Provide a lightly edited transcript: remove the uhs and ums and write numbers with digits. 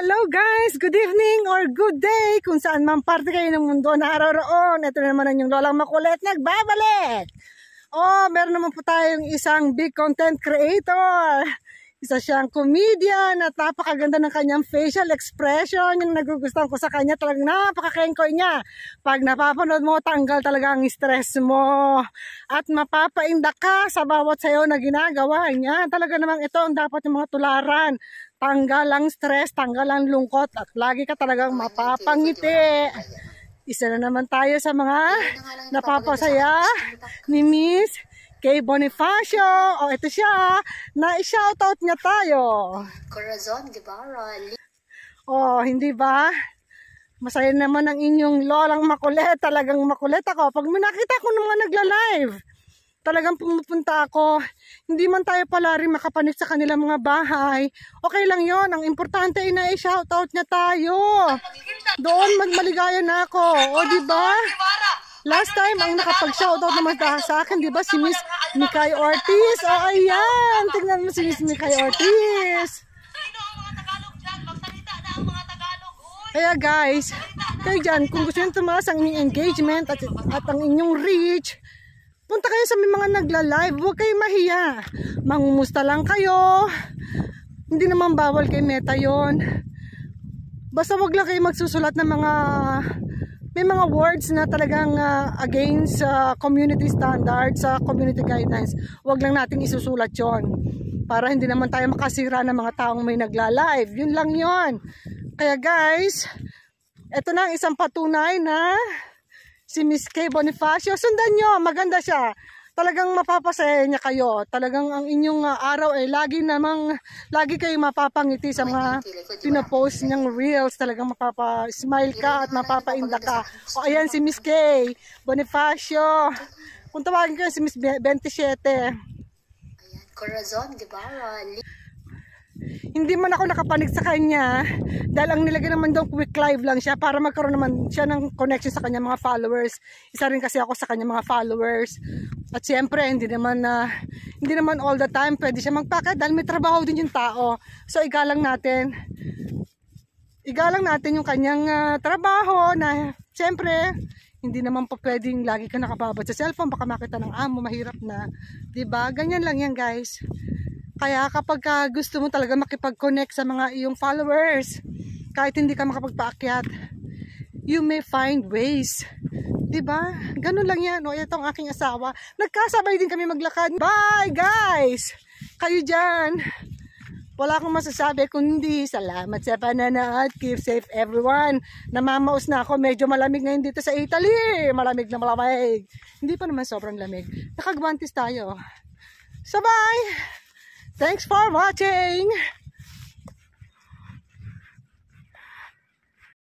Hello guys! Good evening or good day kung saan man parte kayo ng mundo na araw-roon. Ito na naman ang inyong lolang makulit nagbabalik! Meron naman po tayong isang big content creator. Isa siyang comedian at napakaganda ng kanyang facial expression. Yung nagugustuhan ko sa kanya, talagang napaka-kengkoy niya. Pag napapanood mo, tanggal talaga ang stress mo. At mapapaindak ka sa bawat sayo na ginagawa niya. Talaga namang ito ang dapat ng mga tularan. Tanggal ang stress, tanggal ang lungkot, at lagi ka talagang mapapangiti. Isa na naman tayo sa mga napapasaya ni Miss Kay Bonifacio. Ito siya. Na-shoutout niya tayo. Corazon Guevara. Hindi ba? Masaya naman ang inyong lolang makulit. Talagang makulit ako. Pag nakita ko ng mga nagla-live, talagang pumupunta ako. Hindi man tayo pala rin makapanik sa kanilang mga bahay. Okay lang yon. Ang importante ay na-shoutout niya tayo. Doon magmaligaya na ako. Di ba? Last time, ang nakapag-shoutout naman sa akin, di ba, si Miss Mikay Ortiz. Ayan. Tingnan mo si Miss Mikay Ortiz. Kaya guys, kayo dyan, kung gusto nyo tumaas ang inyong engagement at ang inyong reach, punta kayo sa may mga nagla-live. Huwag kayo mahiya. Mangumusta lang kayo. Hindi naman bawal kay Meta yon. Basta wag lang kayo magsusulat ng may mga words na talagang against community standards, community guidelines. Wag lang nating isusulat yon. Para hindi naman tayo makasira ng mga taong may nagla-live. Yun lang yon. Kaya guys, eto na ang isang patunay na si Miss Kay Bonifacio. Sundan nyo, maganda siya. Talagang mapapasaya niya kayo. Talagang ang inyong araw ay lagi kayong mapapangiti sa mga pinapost niyang reels. Talagang mapapasmile ka at mapapainda ka. Ayan si Miss Kay Bonifacio. Kung tawagin kayo si Miss 27. Ayan, Corazon Guevara. Hindi man ako nakapanik sa kanya dahil ang nilagay naman doon quick live lang siya para magkaroon naman siya ng connection sa kanya mga followers. Isa rin kasi ako sa kanya mga followers. At siyempre hindi naman all the time pwede siya magpaka dahil may trabaho din yung tao. So igalang natin yung kanyang trabaho na siyempre hindi naman pa pwedeng lagi ka nakababad sa cellphone, baka makita ng amo, mahirap na, 'di ba? Ganyan lang yan guys. Kaya kapag gusto mo talaga makipag-connect sa mga iyong followers, kahit hindi ka makapagpaakyat, you may find ways. Diba? Ganun lang yan. Ito ang aking asawa. Nagkasabay din kami maglakad. Bye guys! Kayo dyan. Wala akong masasabi kundi salamat sa pananood. Keep safe everyone. Namamaos na ako. Medyo malamig ngayon dito sa Italy. Malamig na malamig. Hindi pa naman sobrang lamig. Nakagwantis tayo. So bye! Thanks for watching!